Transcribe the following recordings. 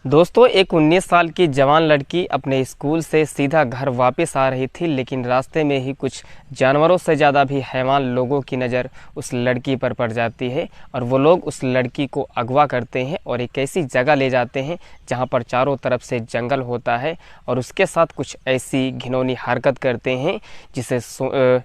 दोस्तों, एक 19 साल की जवान लड़की अपने स्कूल से सीधा घर वापस आ रही थी, लेकिन रास्ते में ही कुछ जानवरों से ज़्यादा भी हैवान लोगों की नज़र उस लड़की पर पड़ जाती है और वो लोग उस लड़की को अगवा करते हैं और एक ऐसी जगह ले जाते हैं जहां पर चारों तरफ से जंगल होता है और उसके साथ कुछ ऐसी घिनौनी हरकत करते हैं जिसे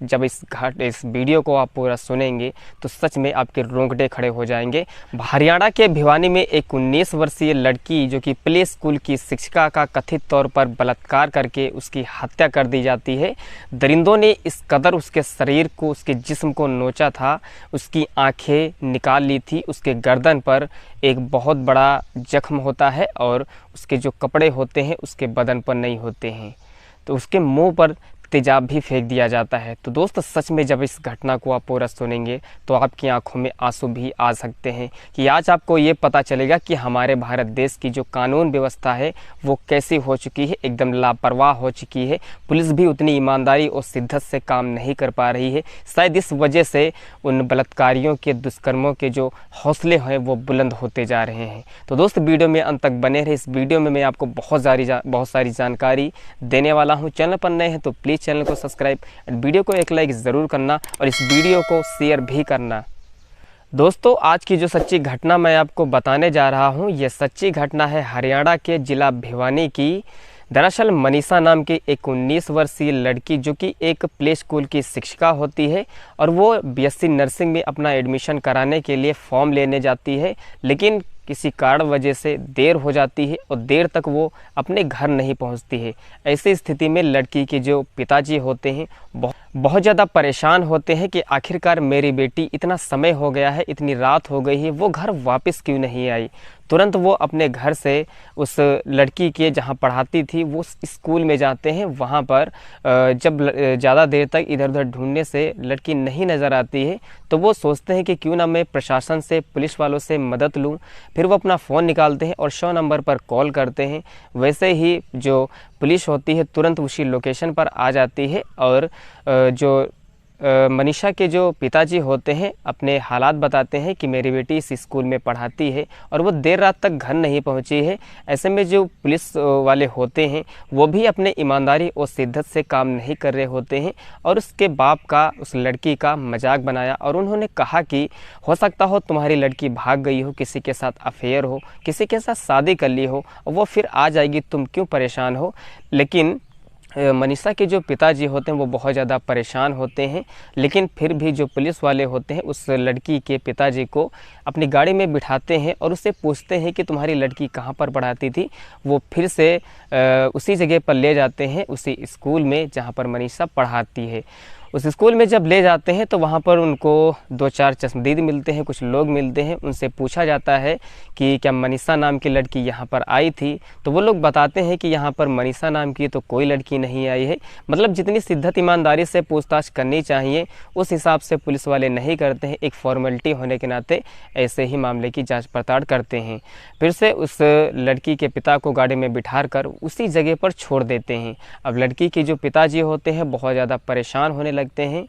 जब इस वीडियो को आप पूरा सुनेंगे तो सच में आपके रोंगटे खड़े हो जाएंगे। हरियाणा के भिवानी में एक 19 वर्षीय लड़की जो कि प्ले स्कूल की शिक्षिका का कथित तौर पर बलात्कार करके उसकी हत्या कर दी जाती है। दरिंदों ने इस कदर उसके शरीर को, उसके जिस्म को नोचा था, उसकी आंखें निकाल ली थी, उसके गर्दन पर एक बहुत बड़ा जख्म होता है और उसके जो कपड़े होते हैं उसके बदन पर नहीं होते हैं, तो उसके मुंह पर तेजाब भी फेंक दिया जाता है। तो दोस्त, सच में जब इस घटना को आप पूरा सुनेंगे तो आपकी आंखों में आंसू भी आ सकते हैं कि आज आपको ये पता चलेगा कि हमारे भारत देश की जो कानून व्यवस्था है वो कैसी हो चुकी है, एकदम लापरवाह हो चुकी है। पुलिस भी उतनी ईमानदारी और शिद्दत से काम नहीं कर पा रही है। शायद इस वजह से उन बलात्कारियों के, दुष्कर्मों के जो हौसले हैं वो बुलंद होते जा रहे हैं। तो दोस्त, वीडियो में अंत तक बने रहे। इस वीडियो में मैं आपको बहुत सारी जानकारी देने वाला हूँ। चैनल पर नए हैं तो प्लीज़ चैनल को सब्सक्राइब और वीडियो को एक लाइक ज़रूर करना और इस वीडियो को शेयर भी करना। दोस्तों, आज की जो सच्ची घटना मैं आपको बताने जा रहा हूं, यह सच्ची घटना है हरियाणा के जिला भिवानी की। दरअसल मनीषा नाम की एक 19 वर्षीय लड़की जो कि एक प्ले स्कूल की शिक्षिका होती है और वो बीएससी नर्सिंग में अपना एडमिशन कराने के लिए फॉर्म लेने जाती है, लेकिन किसी कारण वजह से देर हो जाती है और देर तक वो अपने घर नहीं पहुंचती है। ऐसी स्थिति में लड़की के जो पिताजी होते हैं बहुत ज़्यादा परेशान होते हैं कि आखिरकार मेरी बेटी, इतना समय हो गया है, इतनी रात हो गई है, वो घर वापस क्यों नहीं आई। तुरंत वो अपने घर से उस लड़की के जहाँ पढ़ाती थी वो स्कूल में जाते हैं। वहाँ पर जब ज़्यादा देर तक इधर उधर ढूंढने से लड़की नहीं नज़र आती है तो वो सोचते हैं कि क्यों ना मैं प्रशासन से, पुलिस वालों से मदद लूँ। फिर वो अपना फ़ोन निकालते हैं और 100 नंबर पर कॉल करते हैं। वैसे ही जो पुलिस होती है तुरंत उसी लोकेशन पर आ जाती है और जो मनीषा के जो पिताजी होते हैं अपने हालात बताते हैं कि मेरी बेटी इस स्कूल में पढ़ाती है और वो देर रात तक घर नहीं पहुंची है। ऐसे में जो पुलिस वाले होते हैं वो भी अपने ईमानदारी और शिद्दत से काम नहीं कर रहे होते हैं और उसके बाप का, उस लड़की का मजाक बनाया और उन्होंने कहा कि हो सकता हो तुम्हारी लड़की भाग गई हो, किसी के साथ अफेयर हो, किसी के साथ शादी कर ली हो और वो फिर आ जाएगी, तुम क्यों परेशान हो। लेकिन मनीषा के जो पिताजी होते हैं वो बहुत ज़्यादा परेशान होते हैं, लेकिन फिर भी जो पुलिस वाले होते हैं उस लड़की के पिताजी को अपनी गाड़ी में बिठाते हैं और उससे पूछते हैं कि तुम्हारी लड़की कहाँ पर पढ़ाती थी। वो फिर से उसी जगह पर ले जाते हैं, उसी स्कूल में जहाँ पर मनीषा पढ़ाती है। उस स्कूल में जब ले जाते हैं तो वहाँ पर उनको 2-4 चश्मदीद मिलते हैं, कुछ लोग मिलते हैं। उनसे पूछा जाता है कि क्या मनीषा नाम की लड़की यहाँ पर आई थी, तो वो लोग बताते हैं कि यहाँ पर मनीषा नाम की तो कोई लड़की नहीं आई है। मतलब जितनी शिद्दत ईमानदारी से पूछताछ करनी चाहिए उस हिसाब से पुलिस वाले नहीं करते हैं। एक फॉर्मेलिटी होने के नाते ऐसे ही मामले की जाँच पड़ताल करते हैं। फिर से उस लड़की के पिता को गाड़ी में बिठा कर उसी जगह पर छोड़ देते हैं। अब लड़की के जो पिताजी होते हैं बहुत ज़्यादा परेशान होने लगते हैं।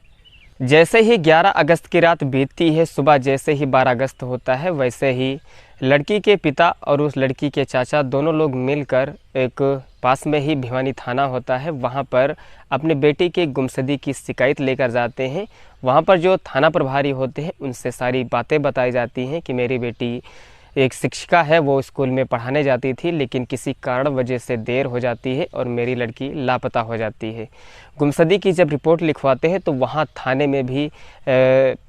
जैसे ही 11 अगस्त की रात बीतती है, सुबह जैसे ही 12 अगस्त होता है, वैसे ही लड़की के पिता और उस लड़की के चाचा दोनों लोग मिलकर एक पास में ही भिवानी थाना होता है, वहाँ पर अपने बेटी के गुमशुदगी की शिकायत लेकर जाते हैं। वहाँ पर जो थाना प्रभारी होते हैं उनसे सारी बातें बताई जाती हैं कि मेरी बेटी एक शिक्षिका है, वो स्कूल में पढ़ाने जाती थी, लेकिन किसी कारण वजह से देर हो जाती है और मेरी लड़की लापता हो जाती है। गुमशुदगी की जब रिपोर्ट लिखवाते हैं तो वहाँ थाने में भी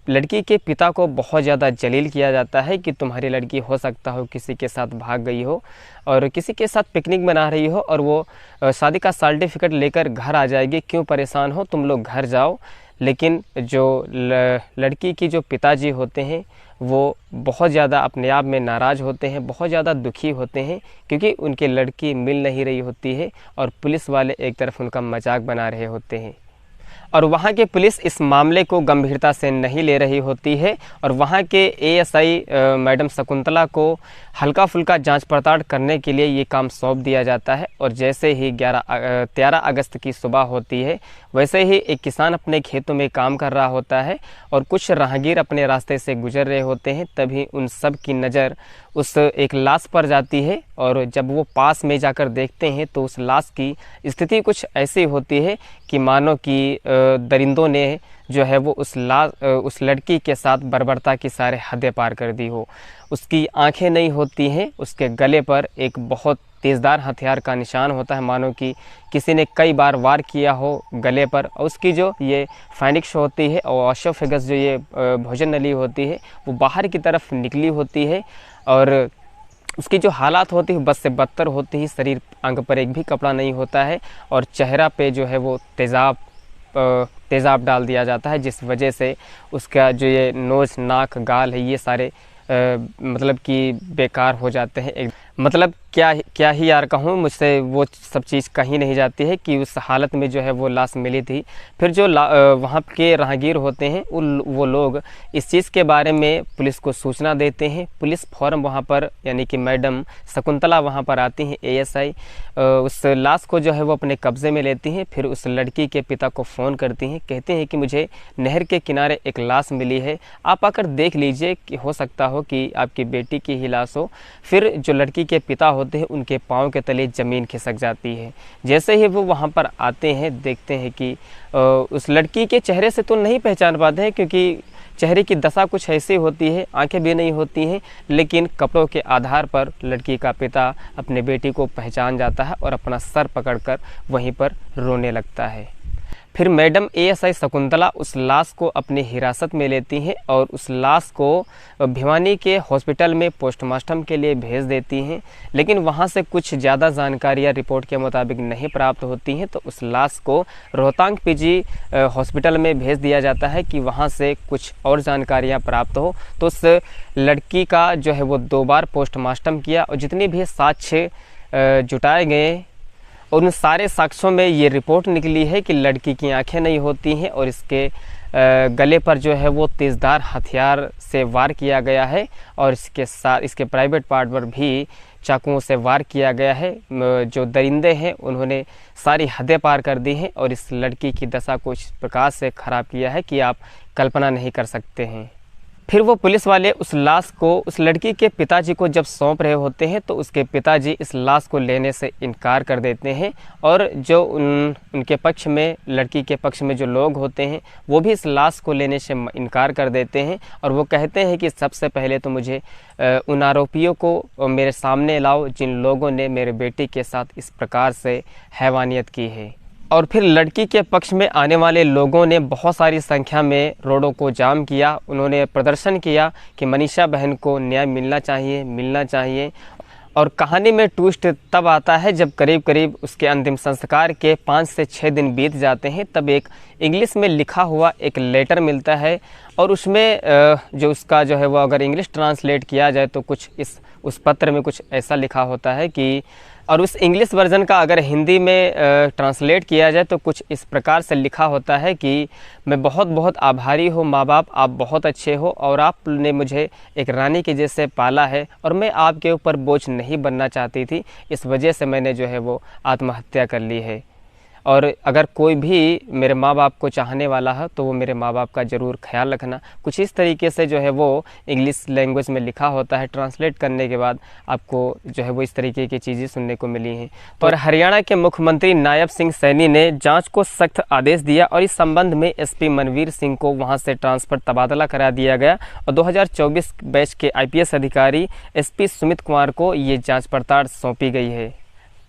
लड़की के पिता को बहुत ज़्यादा जलील किया जाता है कि तुम्हारी लड़की हो सकता हो किसी के साथ भाग गई हो और किसी के साथ पिकनिक मना रही हो और वो शादी का सर्टिफिकेट लेकर घर आ जाएगी, क्यों परेशान हो, तुम लोग घर जाओ। लेकिन जो लड़की की जो पिताजी होते हैं वो बहुत ज़्यादा अपने आप में नाराज़ होते हैं, बहुत ज़्यादा दुखी होते हैं क्योंकि उनकी लड़की मिल नहीं रही होती है और पुलिस वाले एक तरफ उनका मजाक बना रहे होते हैं और वहाँ के पुलिस इस मामले को गंभीरता से नहीं ले रही होती है और वहाँ के एएसआई मैडम शकुंतला को हल्का फुल्का जांच पड़ताल करने के लिए ये काम सौंप दिया जाता है। और जैसे ही 13 अगस्त की सुबह होती है, वैसे ही एक किसान अपने खेतों में काम कर रहा होता है और कुछ राहगीर अपने रास्ते से गुजर रहे होते हैं। तभी उन सब की नज़र उस एक लाश पर जाती है और जब वो पास में जाकर देखते हैं तो उस लाश की स्थिति कुछ ऐसी होती है कि मानो कि दरिंदों ने जो है वो उस लड़की के साथ बर्बरता की सारे हदें पार कर दी हो। उसकी आंखें नहीं होती हैं, उसके गले पर एक बहुत तेज़दार हथियार का निशान होता है, मानो कि किसी ने कई बार वार किया हो गले पर। और उसकी जो ये फाइनिक्स होती है और ऑसोफेगस जो ये भोजन नली होती है वो बाहर की तरफ निकली होती है और उसकी जो हालात होती है बद से बदतर होती है। शरीर अंग पर एक भी कपड़ा नहीं होता है और चेहरा पे जो है वो तेज़ाब डाल दिया जाता है, जिस वजह से उसका जो ये नोज़ नाक गाल है ये सारे मतलब कि बेकार हो जाते हैं। मतलब क्या ही यार कहूँ, मुझसे वो सब चीज़ कहीं नहीं जाती है कि उस हालत में जो है वो लाश मिली थी। फिर जो वहाँ के राहगीर होते हैं वो लोग इस चीज़ के बारे में पुलिस को सूचना देते हैं। पुलिस फ़ौरन वहाँ पर यानी कि मैडम शकुंतला वहाँ पर आती हैं, ASI उस लाश को जो है वो अपने कब्ज़े में लेती हैं। फिर उस लड़की के पिता को फ़ोन करती हैं, कहते हैं कि मुझे नहर के किनारे एक लाश मिली है, आप आकर देख लीजिए कि हो सकता हो कि आपकी बेटी की ही लाश हो। फिर जो लड़की के पिता होते हैं उनके पाँव के तले ज़मीन खिसक जाती है। जैसे ही वो वहाँ पर आते हैं देखते हैं कि उस लड़की के चेहरे से तो नहीं पहचान पाते हैं, क्योंकि चेहरे की दशा कुछ ऐसी होती है, आंखें भी नहीं होती हैं, लेकिन कपड़ों के आधार पर लड़की का पिता अपने बेटी को पहचान जाता है और अपना सर पकड़कर वहीं पर रोने लगता है। फिर मैडम ASI शकुंतला उस लाश को अपनी हिरासत में लेती हैं और उस लाश को भिवानी के हॉस्पिटल में पोस्टमार्टम के लिए भेज देती हैं, लेकिन वहां से कुछ ज़्यादा जानकारियां रिपोर्ट के मुताबिक नहीं प्राप्त होती हैं। तो उस लाश को रोहतांग PG हॉस्पिटल में भेज दिया जाता है कि वहां से कुछ और जानकारियां प्राप्त हो। तो उस लड़की का जो है वो 2 बार पोस्टमार्टम किया और जितने भी साक्ष्य जुटाए गए और उन सारे साक्ष्यों में ये रिपोर्ट निकली है कि लड़की की आंखें नहीं होती हैं और इसके गले पर जो है वो तेज़दार हथियार से वार किया गया है और इसके साथ इसके प्राइवेट पार्ट पर भी चाकुओं से वार किया गया है। जो दरिंदे हैं उन्होंने सारी हदें पार कर दी हैं और इस लड़की की दशा को इस प्रकार से ख़राब किया है कि आप कल्पना नहीं कर सकते हैं। फिर वो पुलिस वाले उस लाश को उस लड़की के पिताजी को जब सौंप रहे होते हैं तो उसके पिताजी इस लाश को लेने से इनकार कर देते हैं और जो उनके पक्ष में लड़की के पक्ष में जो लोग होते हैं वो भी इस लाश को लेने से इनकार कर देते हैं और वो कहते हैं कि सबसे पहले तो मुझे उन आरोपियों को मेरे सामने लाओ जिन लोगों ने मेरे बेटी के साथ इस प्रकार से हैवानियत की है। और फिर लड़की के पक्ष में आने वाले लोगों ने बहुत सारी संख्या में रोडों को जाम किया। उन्होंने प्रदर्शन किया कि मनीषा बहन को न्याय मिलना चाहिए। और कहानी में ट्विस्ट तब आता है जब करीब करीब उसके अंतिम संस्कार के 5 से 6 दिन बीत जाते हैं। तब एक इंग्लिश में लिखा हुआ एक लेटर मिलता है और उसमें जो उसका जो है वो अगर इंग्लिश ट्रांसलेट किया जाए तो कुछ उस पत्र में कुछ ऐसा लिखा होता है कि, और उस इंग्लिश वर्जन का अगर हिंदी में ट्रांसलेट किया जाए तो कुछ इस प्रकार से लिखा होता है कि मैं बहुत बहुत आभारी हूँ माँ बाप, आप बहुत अच्छे हो और आपने मुझे एक रानी के जैसे पाला है और मैं आपके ऊपर बोझ नहीं बनना चाहती थी, इस वजह से मैंने जो है वो आत्महत्या कर ली है। और अगर कोई भी मेरे माँ बाप को चाहने वाला है तो वो मेरे माँ बाप का ज़रूर ख्याल रखना। कुछ इस तरीके से जो है वो इंग्लिश लैंग्वेज में लिखा होता है। ट्रांसलेट करने के बाद आपको जो है वो इस तरीके की चीज़ें सुनने को मिली हैं। तो और हरियाणा के मुख्यमंत्री नायब सिंह सैनी ने जांच को सख्त आदेश दिया और इस संबंध में SP मनवीर सिंह को वहाँ से ट्रांसफ़र तबादला करा दिया गया और 2024 बैच के IPS अधिकारी SP सुमित कुमार को ये जाँच पड़ताल सौंपी गई है।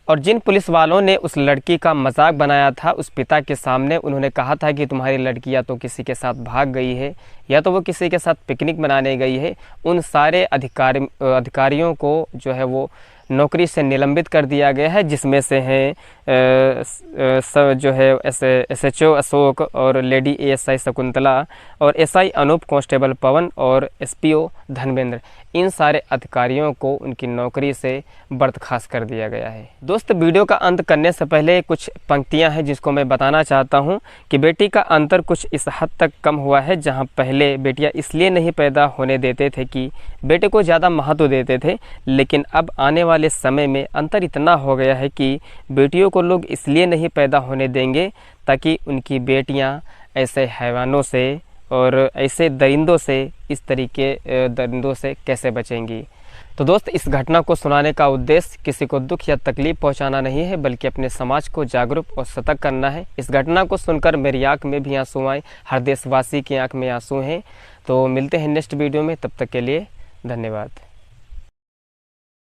और जिन पुलिस वालों ने उस लड़की का मजाक बनाया था उस पिता के सामने, उन्होंने कहा था कि तुम्हारी लड़की या तो किसी के साथ भाग गई है या तो वो किसी के साथ पिकनिक मनाने गई है, उन सारे अधिकारियों को जो है वो नौकरी से निलंबित कर दिया गया है, जिसमें से हैं जो है SHO अशोक और लेडी ASI शकुंतला और SI अनूप, कांस्टेबल पवन और SPO धर्मेंद्र। इन सारे अधिकारियों को उनकी नौकरी से बर्खास्त कर दिया गया है। दोस्त, वीडियो का अंत करने से पहले कुछ पंक्तियां हैं जिसको मैं बताना चाहता हूं कि बेटी का अंतर कुछ इस हद तक कम हुआ है, जहां पहले बेटियां इसलिए नहीं पैदा होने देते थे कि बेटे को ज़्यादा महत्व देते थे, लेकिन अब आने वाले समय में अंतर इतना हो गया है कि बेटियों को लोग इसलिए नहीं पैदा होने देंगे ताकि उनकी बेटियां ऐसे हैवानों से और ऐसे दरिंदों से, इस तरीके दरिंदों से कैसे बचेंगी। तो दोस्त, इस घटना को सुनाने का उद्देश्य किसी को दुख या तकलीफ पहुंचाना नहीं है, बल्कि अपने समाज को जागरूक और सतर्क करना है। इस घटना को सुनकर मेरी आंख में भी आंसू आए, हर देशवासी की आंख में आंसू हैं। तो मिलते हैं नेक्स्ट वीडियो में, तब तक के लिए धन्यवाद।